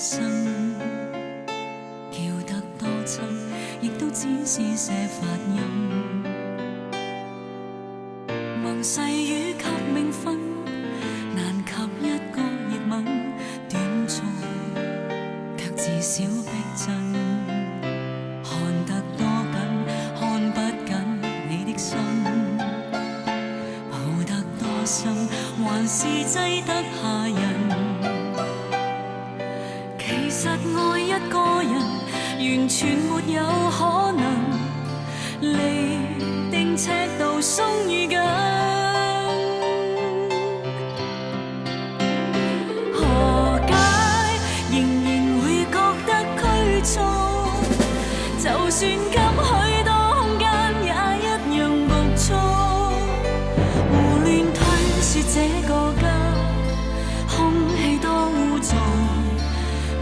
生，叫得多親，亦都只是些發音。盟誓與及名分，難及一個熱吻，短促卻至少逼真。看得多緊，看不緊你的心，抱得多深，還是擠得下人。其實愛一個人，完全沒有可能離定尺度鬆與緊。何解仍然會覺得拘束？就算給許多空間，也一樣局促。胡亂推說這個家，空氣多污糟，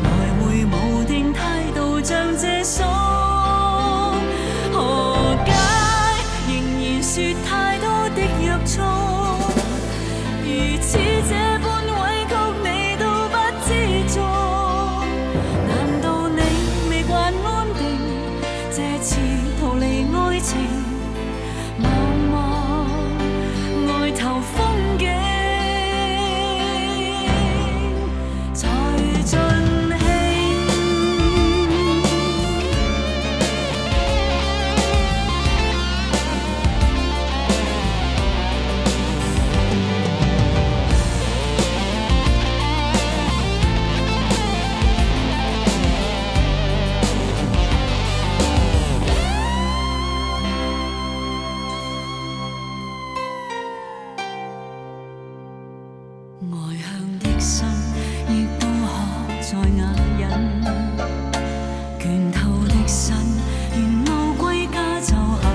來回無定態度像這宿。何解仍然說太多的約束？如此這般委屈你都不知足，難道你未慣安定？這次逃離愛情，望望外頭風景，才盡興。外向的心亦都可再啞忍，倦透的身沿路歸家就行。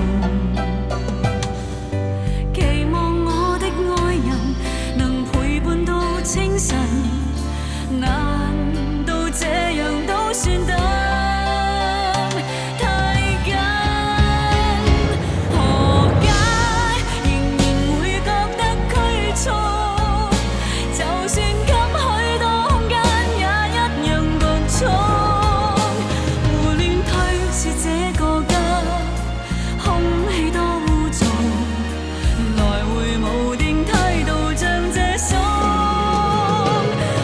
期望我的愛人能陪伴到清晨，難道這樣都算得太緊？何解仍然會覺得拘束？就算給許多空間，也一樣局促。胡亂推說這個家，空氣多污糟，來回無定態度像這宿。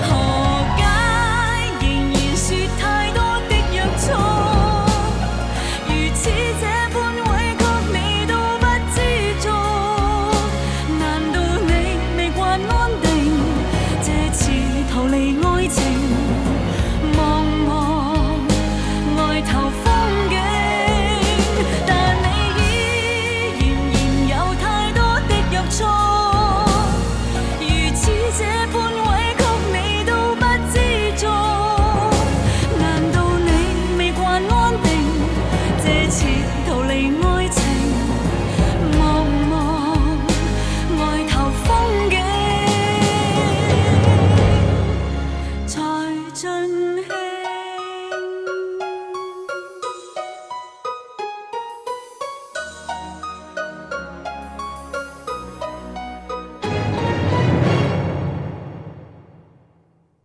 何解仍然說太多的約束？如此這般委屈你都不知足，難道你未慣安定？這次逃離愛情，望望外頭風景，但你依然有太多的約束。如此這般委屈你都不知足，難道你未慣安定？這次逃離愛情，望望外頭風景，才盡興。